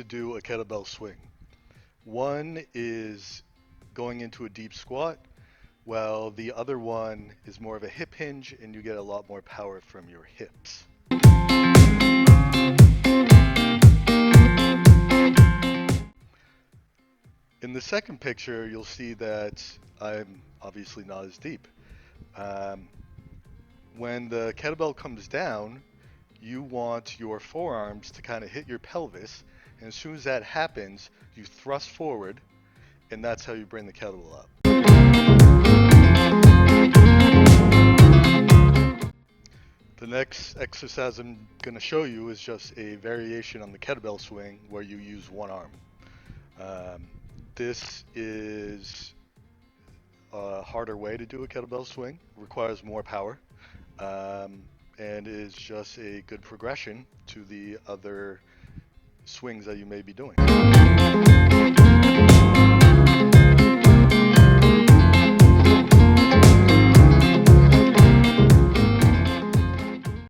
do a kettlebell swing. One is going into a deep squat, while the other one is more of a hip hinge and you get a lot more power from your hips. In the second picture, you'll see that I'm obviously not as deep. Um, when the kettlebell comes down, you want your forearms to kind of hit your pelvis, and as soon as that happens, you thrust forward, and that's how you bring the kettlebell up. The next exercise I'm going to show you is just a variation on the kettlebell swing where you use one arm. Um, this is a harder way to do a kettlebell swing, requires more power, um, and is just a good progression to the other swings that you may be doing.